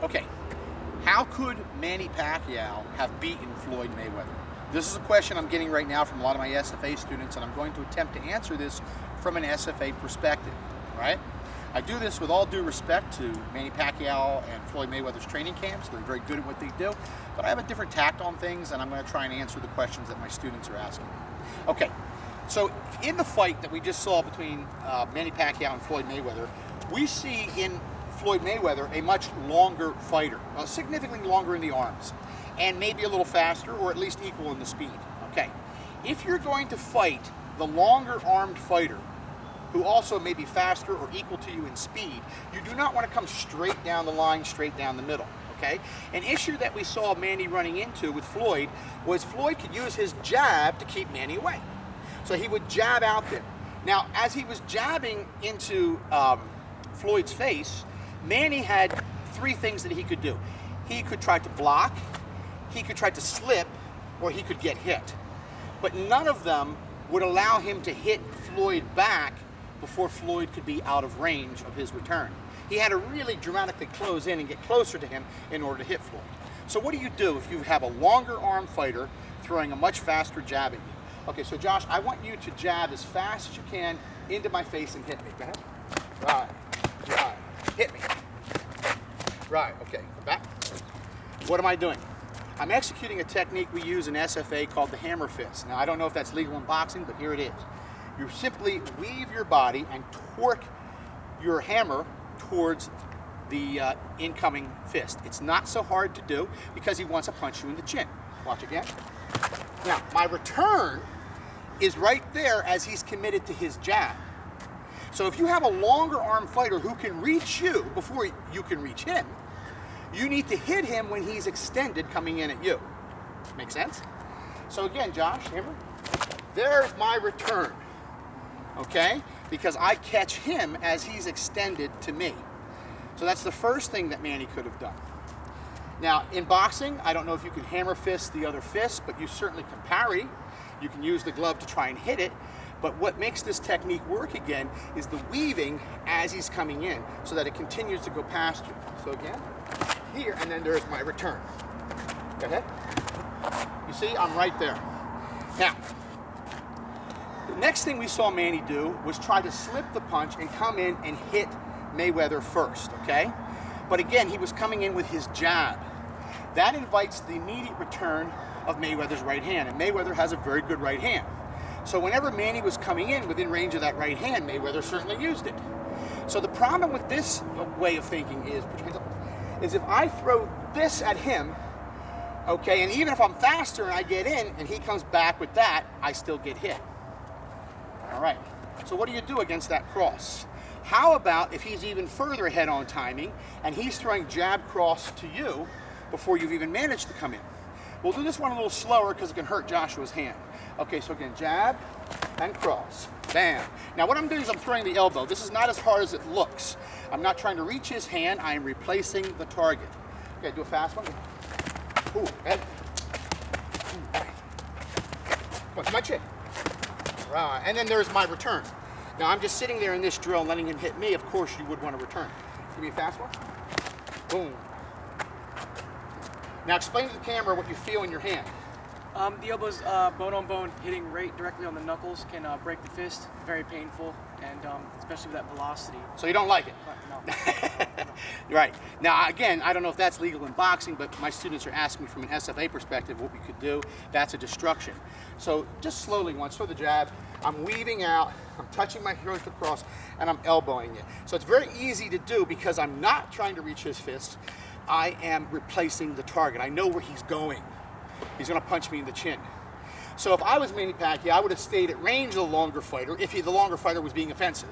Okay, how could Manny Pacquiao have beaten Floyd Mayweather? This is a question I'm getting right now from a lot of my SFA students, and I'm going to attempt to answer this from an SFA perspective, right? I do this with all due respect to Manny Pacquiao and Floyd Mayweather's training camps. They're very good at what they do, but I have a different tact on things, and I'm going to try and answer the questions that my students are asking me. Okay, so in the fight that we just saw between Manny Pacquiao and Floyd Mayweather, we see in Floyd Mayweather a much longer fighter, significantly longer in the arms, and maybe a little faster, or at least equal in the speed. Okay, if you're going to fight the longer armed fighter, who also may be faster or equal to you in speed, you do not want to come straight down the line, straight down the middle. Okay, an issue that we saw Manny running into with Floyd was Floyd could use his jab to keep Manny away. So he would jab out there. Now, as he was jabbing into Floyd's face, Manny had three things that he could do. He could try to block, he could try to slip, or he could get hit. But none of them would allow him to hit Floyd back before Floyd could be out of range of his return. He had to really dramatically close in and get closer to him in order to hit Floyd. So what do you do if you have a longer arm fighter throwing a much faster jab at you? Okay, so Josh, I want you to jab as fast as you can into my face and hit me. Go ahead. Right, right. Hit me. Right, okay, back. What am I doing? I'm executing a technique we use in SFA called the hammer fist. Now, I don't know if that's legal in boxing, but here it is. You simply weave your body and torque your hammer towards the incoming fist. It's not so hard to do because he wants to punch you in the chin. Watch again. Now, my return is right there as he's committed to his jab. So if you have a longer arm fighter who can reach you before you can reach him, you need to hit him when he's extended coming in at you. Make sense? So again, Josh, hammer, there's my return, okay? Because I catch him as he's extended to me. So that's the first thing that Manny could have done. Now, in boxing, I don't know if you can hammer fist the other fist, but you certainly can parry. You can use the glove to try and hit it. But what makes this technique work again is the weaving as he's coming in so that it continues to go past you. So again, here, and then there's my return. Go ahead. You see, I'm right there. Now, the next thing we saw Manny do was try to slip the punch and come in and hit Mayweather first, okay? But again, he was coming in with his jab. That invites the immediate return of Mayweather's right hand, and Mayweather has a very good right hand. So whenever Manny was coming in within range of that right hand, Mayweather certainly used it. So the problem with this way of thinking is if I throw this at him, okay, and even if I'm faster and I get in and he comes back with that, I still get hit. All right, so what do you do against that cross? How about if he's even further ahead on timing and he's throwing jab cross to you before you've even managed to come in? We'll do this one a little slower because it can hurt Joshua's hand. Okay, so again, jab and cross. Bam. Now what I'm doing is I'm throwing the elbow. This is not as hard as it looks. I'm not trying to reach his hand. I am replacing the target. Okay, do a fast one. Ooh, head. Come on, to my chin. Right, and then there's my return. Now I'm just sitting there in this drill letting him hit me. Of course you would want to return. Give me a fast one. Boom. Now explain to the camera what you feel in your hand. The elbows, bone on bone, hitting right directly on the knuckles can break the fist. Very painful, and especially with that velocity. So you don't like it? No. Right. Now, again, I don't know if that's legal in boxing, but my students are asking me from an SFA perspective what we could do. That's a destruction. So just slowly, once throw the jab, I'm weaving out, I'm touching my heels across, and I'm elbowing it. So it's very easy to do because I'm not trying to reach his fist. I am replacing the target. I know where he's going. He's going to punch me in the chin. So if I was Manny Pacquiao, I would have stayed at range of the longer fighter if the longer fighter was being offensive.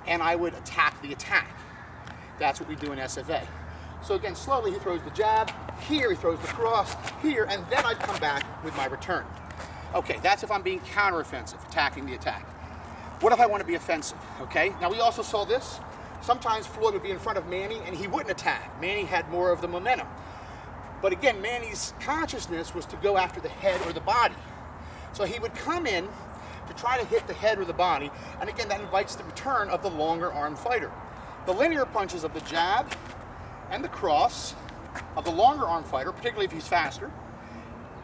And I would attack the attack. That's what we do in SFA. So again, slowly he throws the jab, here he throws the cross, here, and then I'd come back with my return. Okay, that's if I'm being counteroffensive, attacking the attack. What if I want to be offensive, okay? Now we also saw this. Sometimes Floyd would be in front of Manny and he wouldn't attack. Manny had more of the momentum. But again, Manny's consciousness was to go after the head or the body. So he would come in to try to hit the head or the body, and again, that invites the return of the longer arm fighter. The linear punches of the jab and the cross of the longer arm fighter, particularly if he's faster,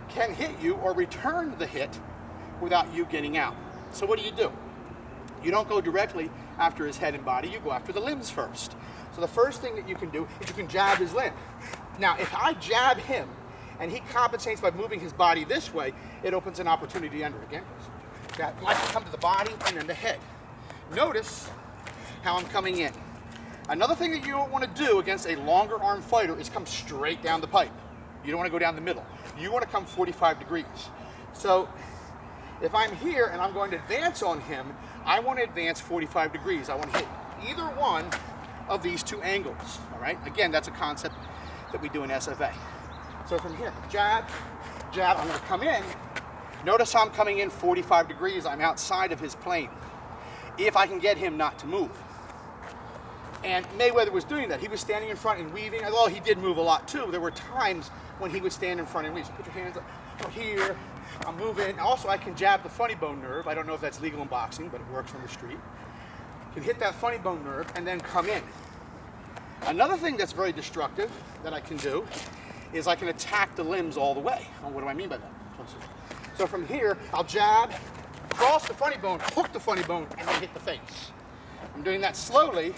can hit you or return the hit without you getting out. So what do? You don't go directly after his head and body, you go after the limbs first. So the first thing that you can do is you can jab his limb. Now, if I jab him and he compensates by moving his body this way, it opens an opportunity under again. Jab, I can come to the body and then the head. Notice how I'm coming in. Another thing that you don't want to do against a longer arm fighter is come straight down the pipe. You don't want to go down the middle. You want to come 45 degrees. So if I'm here and I'm going to advance on him, I want to advance 45 degrees. I want to hit either one of these two angles, all right? Again, that's a concept that we do in SFA. So from here, jab, jab, I'm going to come in. Notice how I'm coming in 45 degrees. I'm outside of his plane. If I can get him not to move. And Mayweather was doing that. He was standing in front and weaving. Although he did move a lot too, there were times when he would stand in front and weave. So put your hands up here. I'm moving. Also, I can jab the funny bone nerve. I don't know if that's legal in boxing, but it works on the street. Can hit that funny bone nerve and then come in. Another thing that's very destructive that I can do is I can attack the limbs all the way. Well, what do I mean by that? So from here, I'll jab, cross the funny bone, hook the funny bone, and then hit the face. I'm doing that slowly,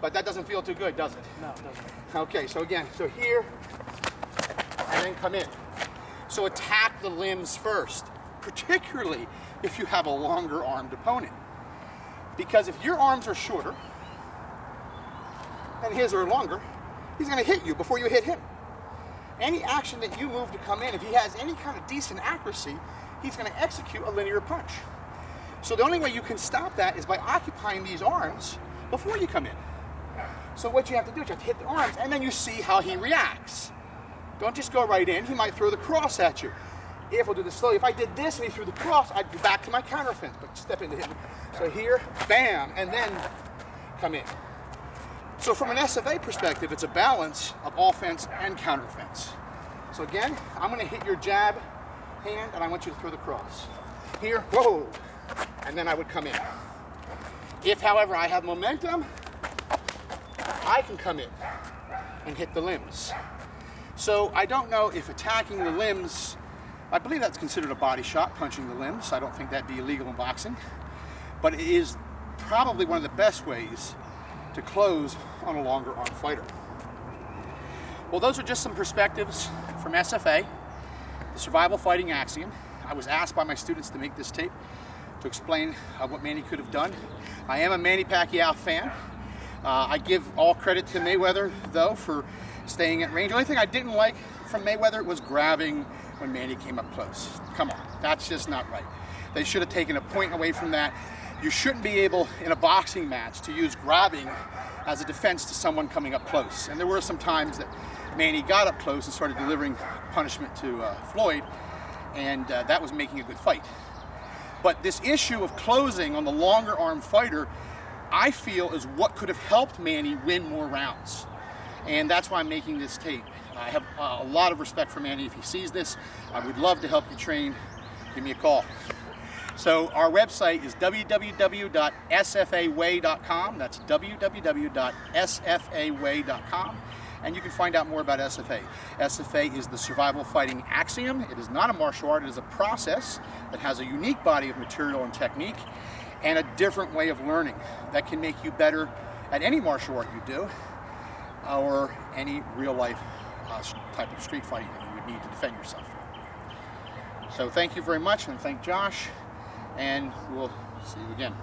but that doesn't feel too good, does it? No, it doesn't. Okay, so again, so here, and then come in. So attack the limbs first, particularly if you have a longer armed opponent. Because if your arms are shorter, and his are longer, he's going to hit you before you hit him. Any action that you move to come in, if he has any kind of decent accuracy, he's going to execute a linear punch. So the only way you can stop that is by occupying these arms before you come in. So what you have to do is you have to hit the arms, and then you see how he reacts. Don't just go right in. He might throw the cross at you. If we'll do this slowly, if I did this and he threw the cross, I'd be back to my counter offense, but step into him. So here, bam, and then come in. So from an SFA perspective, it's a balance of offense and counter offense. So again, I'm going to hit your jab hand, and I want you to throw the cross. Here, whoa, and then I would come in. If, however, I have momentum, I can come in and hit the limbs. So I don't know if attacking the limbs, I believe that's considered a body shot, punching the limbs. I don't think that'd be illegal in boxing. But it is probably one of the best ways to close on a longer arm fighter. Well, those are just some perspectives from SFA, the survival fighting axiom. I was asked by my students to make this tape to explain what Manny could have done. I am a Manny Pacquiao fan. I give all credit to Mayweather, though, for staying at range. The only thing I didn't like from Mayweather was grabbing when Manny came up close. Come on, that's just not right. They should have taken a point away from that. You shouldn't be able, in a boxing match, to use grabbing as a defense to someone coming up close. And there were some times that Manny got up close and started delivering punishment to Floyd, and that was making a good fight. But this issue of closing on the longer arm fighter, I feel, is what could have helped Manny win more rounds. And that's why I'm making this tape. I have a lot of respect for Manny. If he sees this, I would love to help you train. Give me a call. So our website is www.sfaway.com. That's www.sfaway.com. And you can find out more about SFA. SFA is the survival fighting axiom. It is not a martial art. It is a process that has a unique body of material and technique and a different way of learning that can make you better at any martial art you do or any real life type of street fighting that you would need to defend yourself. So thank you very much, and thank Josh, and we'll see you again.